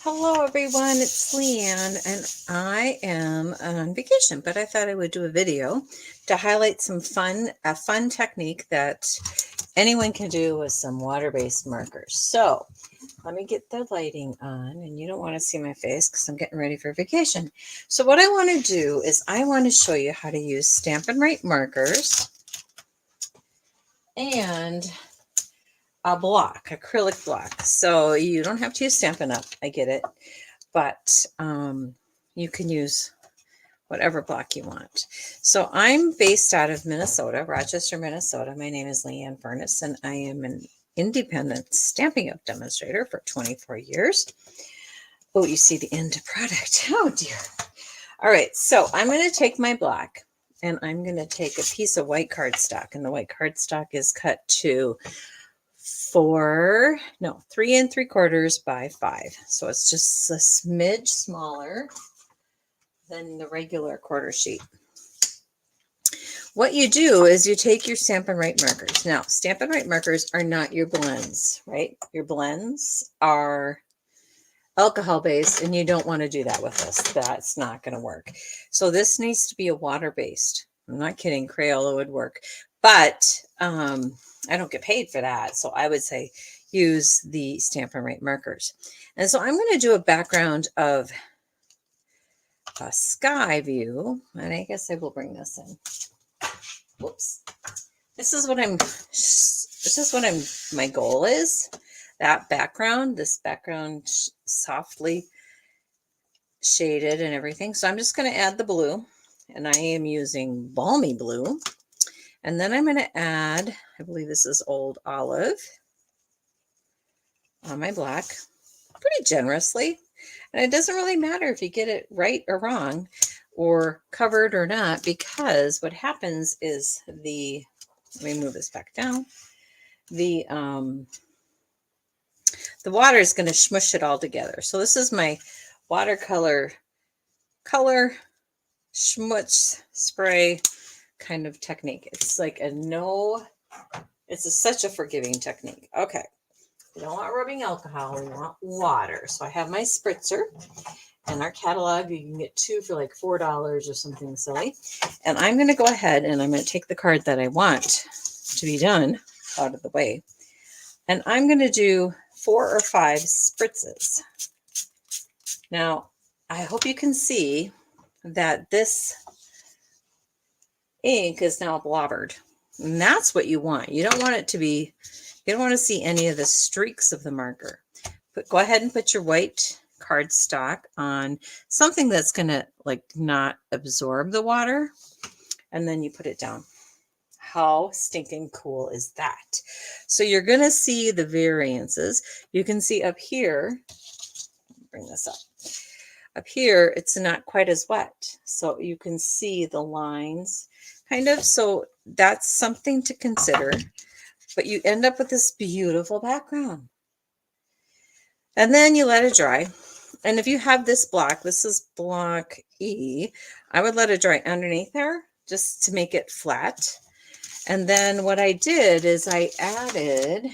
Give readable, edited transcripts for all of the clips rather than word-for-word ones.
Hello everyone, it's Leanne and I am on vacation, but I thought I would do a video to highlight a fun technique that anyone can do with some water-based markers. So let me get the lighting on, and you don't want to see my face because I'm getting ready for vacation. So what I want to do is I want to show you how to use Stampin' Right markers and a block, acrylic block. So you don't have to use Stampin' Up, I get it. But you can use whatever block you want. So I'm based out of Minnesota, Rochester, Minnesota. My name is Leanne Furness, and I am an independent Stampin' Up demonstrator for 24 years. Oh, you see the end product. Oh, dear. All right, so I'm going to take my block, and I'm going to take a piece of white cardstock, and the white cardstock is cut to 3 3/4 by 5. So it's just a smidge smaller than the regular quarter sheet. What you do is you take your Stampin' Right markers. Now, Stampin' Right markers are not your blends, right? Your blends are alcohol based, and you don't want to do that with this. That's not going to work. So this needs to be a water based. I'm not kidding. Crayola would work, but I don't get paid for that. So I would say use the Stampin' Right markers. And so I'm going to do a background of a sky view, and I guess I will bring this in. Whoops. This is what my goal is. This background softly shaded and everything. So I'm just going to add the blue, and I am using balmy blue. And then I'm going to add, I believe this is Old Olive on my black pretty generously. And it doesn't really matter if you get it right or wrong or covered or not, because what happens is let me move this back down. The water is going to smush it all together. So this is my watercolor color schmutz spray kind of technique. It's like such a forgiving technique. Okay. We don't want rubbing alcohol. We want water. So I have my spritzer. In our catalog, you can get 2 for like $4 or something silly. And I'm going to go ahead and I'm going to take the card that I want to be done out of the way. And I'm going to do 4 or 5 spritzes. Now, I hope you can see that this ink is now blobbered. And that's what you want. You don't want to see any of the streaks of the marker. But go ahead and put your white cardstock on something that's going to not absorb the water, and then you put it down. How stinking cool is that? So you're going to see the variances. You can see up here, bring this up here, it's not quite as wet, so you can see the lines kind of. So that's something to consider, but you end up with this beautiful background. And then you let it dry. And if you have this block, this is block E, I would let it dry underneath there just to make it flat. And then what I did is I added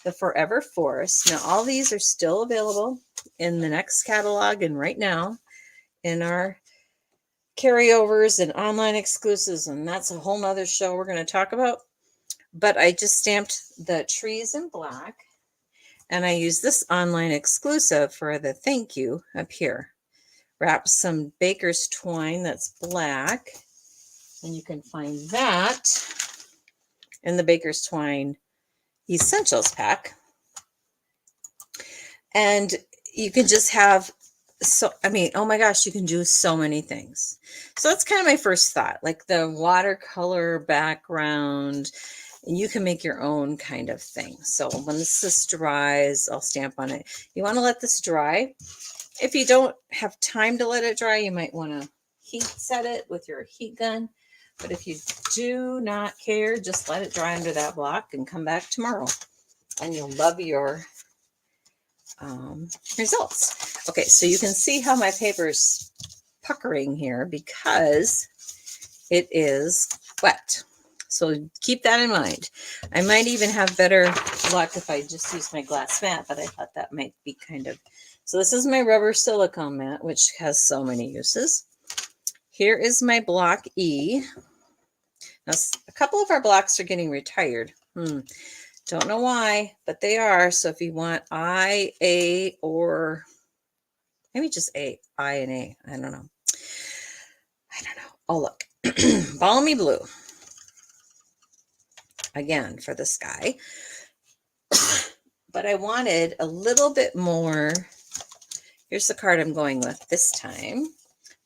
the Forever Forest. Now, all these are still available in the next catalog and right now in our carryovers and online exclusives. And that's a whole nother show we're going to talk about. But I just stamped the trees in black. And I use this online exclusive for the thank you up here. Wrap some baker's twine that's black. And you can find that in the baker's twine essentials pack. And you can just have, oh my gosh, you can do so many things. So that's kind of my first thought, like the watercolor background. And you can make your own kind of thing. So when this dries, I'll stamp on it. You want to let this dry. If you don't have time to let it dry, you might want to heat set it with your heat gun. But if you do not care, just let it dry under that block and come back tomorrow. And you'll love your results. Okay, so you can see how my paper's puckering here because it is wet. So keep that in mind. I might even have better luck if I just use my glass mat, but I thought that might be kind of... So this is my rubber silicone mat, which has so many uses. Here is my block E. Now, a couple of our blocks are getting retired. Don't know why, but they are. So if you want I, A, or maybe just A, I and A. I don't know. Oh, look. Balmy blue. Again, for the sky. But I wanted a little bit more. Here's the card I'm going with this time.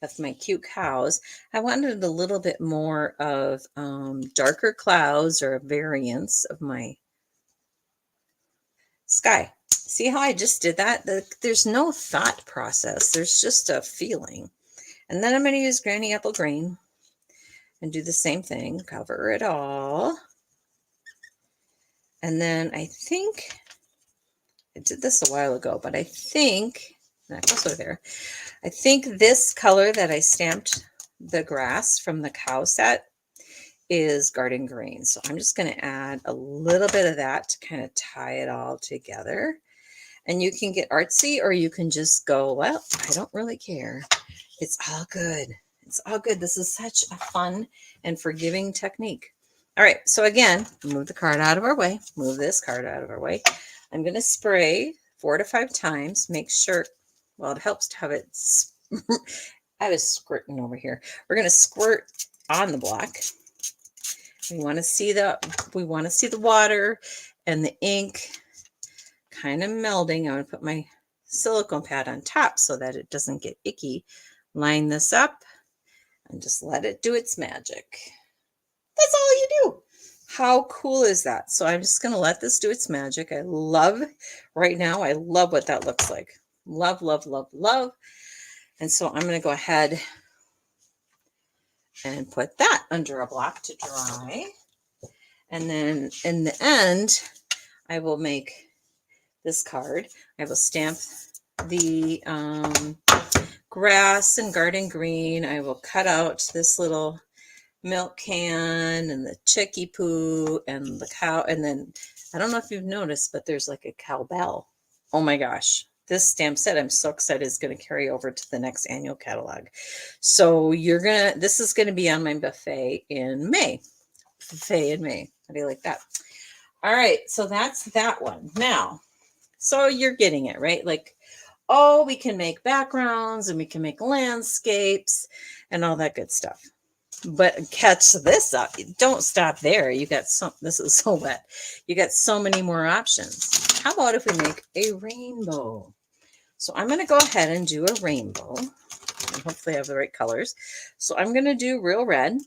Of my cute cows. I wanted a little bit more of darker clouds or a variance of my sky. See how I just did that? There's no thought process. There's just a feeling. And then I'm going to use Granny Apple Green and do the same thing. Cover it all. And then I think I did this a while ago, but I think that goes over there. I think this color that I stamped the grass from the cow set is garden green. So I'm just going to add a little bit of that to kind of tie it all together. And you can get artsy or you can just go, well, I don't really care. It's all good. It's all good. This is such a fun and forgiving technique. All right. So again, move the card out of our way. Move this card out of our way. I'm going to spray 4 to 5 times. Make sure, well, it helps to have it. I was squirting over here. We're going to squirt on the block. We want to see the water and the ink kind of melding. I'm going to put my silicone pad on top so that it doesn't get icky. Line this up and just let it do its magic. That's all you do. How cool is that? So I'm just going to let this do its magic. I love right now. I love what that looks like. Love, love, love, love. And so I'm going to go ahead and put that under a block to dry. And then in the end, I will make this card. I will stamp the grass and garden green. I will cut out this little milk can and the chicky poo and the cow. And then I don't know if you've noticed, but there's like a cowbell. Oh my gosh. This stamp set, I'm so excited, is going to carry over to the next annual catalog. So this is going to be on my buffet in May. Buffet in May. How do you like that? All right. So that's that one. Now, so you're getting it, right? Like, oh, we can make backgrounds and we can make landscapes and all that good stuff. But catch this up. Don't stop there. You got this is so wet. You got so many more options. How about if we make a rainbow? So I'm going to go ahead and do a rainbow. And hopefully I have the right colors. So I'm going to do real red.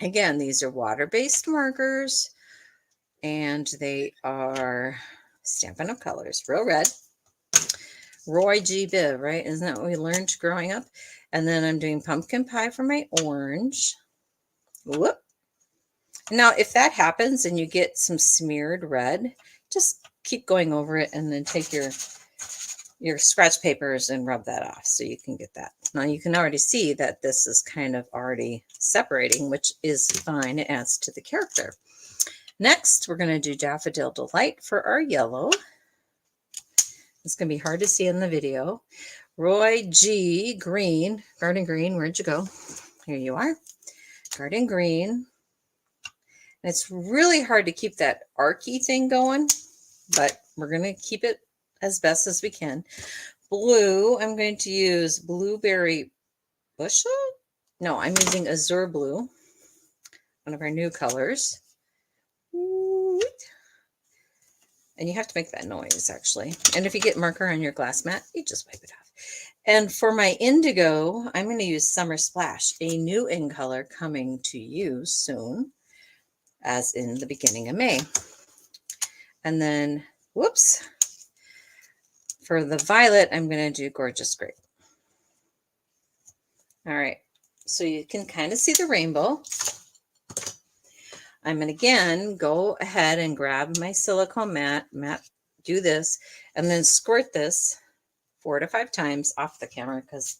Again, these are water-based markers. And they are Stampin' Up! Colors. Real red. Roy G. Biv, right? Isn't that what we learned growing up? And then I'm doing pumpkin pie for my orange. Whoop. Now, if that happens and you get some smeared red, just keep going over it and then take your scratch papers and rub that off so you can get that. Now, you can already see that this is kind of already separating, which is fine. It adds to the character. Next, we're going to do Daffodil Delight for our yellow. It's going to be hard to see in the video. Roy G. Green, Garden Green, where'd you go? Here you are. Garden Green. And it's really hard to keep that archy thing going, but we're going to keep it as best as we can. Blue, I'm going to use Blueberry Bushel. No, I'm using Azure Blue, one of our new colors. And you have to make that noise, actually. And if you get marker on your glass mat, you just wipe it off. And for my indigo, I'm going to use Summer Splash, a new in color coming to you soon, as in the beginning of May. And then, whoops, for the violet, I'm going to do Gorgeous Grape. All right, so you can kind of see the rainbow. I'm going to again go ahead and grab my silicone mat, do this, and then squirt this 4 to 5 times off the camera because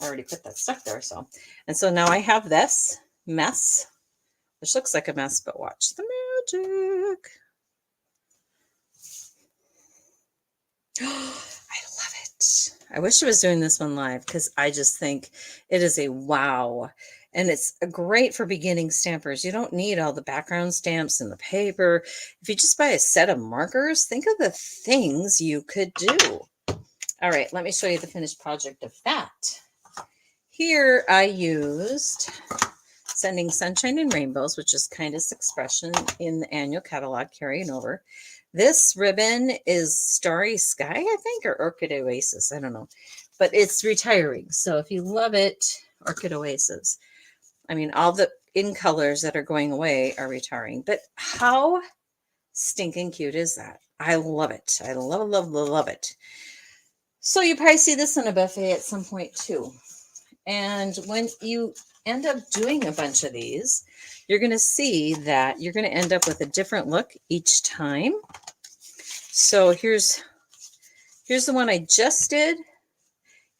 I already put that stuff there. And so now I have this mess This looks like a mess, but watch the magic. I love it. I wish I was doing this one live because I just think it is a wow. And it's great for beginning stampers. You don't need all the background stamps and the paper. If you just buy a set of markers, think of the things you could do. All right, let me show you the finished project of that. Here I used Sending Sunshine and Rainbows, which is Kindest Expression in the annual catalog carrying over. This ribbon is Starry Sky, I think, or Orchid Oasis. I don't know. But it's retiring. So if you love it, Orchid Oasis. I mean, all the in colors that are going away are retiring. But how stinking cute is that? I love it. I love, love, love it. So you probably see this in a buffet at some point too. And when you end up doing a bunch of these, you're going to see that you're going to end up with a different look each time. So here's the one I just did.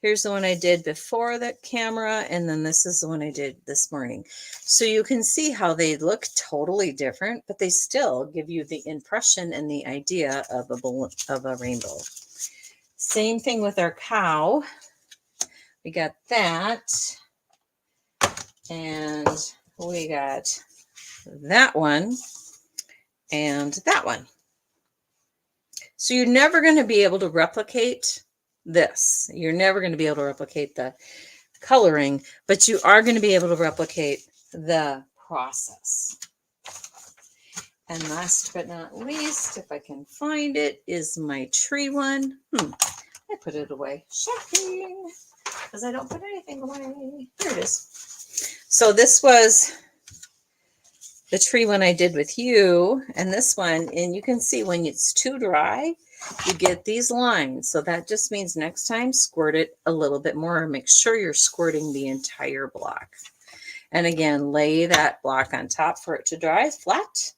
Here's the one I did before the camera. And then this is the one I did this morning. So you can see how they look totally different, but they still give you the impression and the idea of a rainbow. Same thing with our cow. We got that, and we got that one, and that one. So you're never going to be able to replicate this. You're never going to be able to replicate the coloring, but you are going to be able to replicate the process. And last but not least, if I can find it, is my tree one. I put it away. Shocking. Because I don't put anything away. Here it is. So this was the tree one I did with you, and this one, and you can see when it's too dry, you get these lines. So that just means next time, squirt it a little bit more. Make sure you're squirting the entire block. And again, lay that block on top for it to dry flat,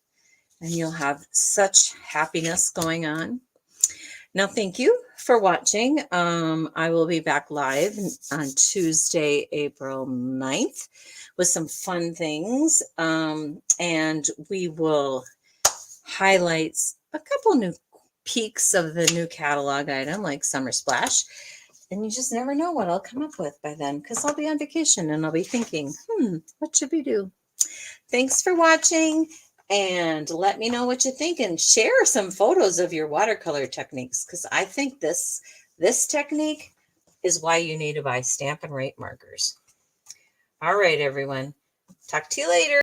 and you'll have such happiness going on. Now, thank you for watching. I will be back live on Tuesday, April 9th with some fun things. And we will highlight a couple new peaks of the new catalog item like Summer Splash. And you just never know what I'll come up with by then because I'll be on vacation and I'll be thinking, what should we do? Thanks for watching. And let me know what you think and share some photos of your watercolor techniques because I think this technique is why you need to buy Stampin' Rate markers. All right, everyone. Talk to you later.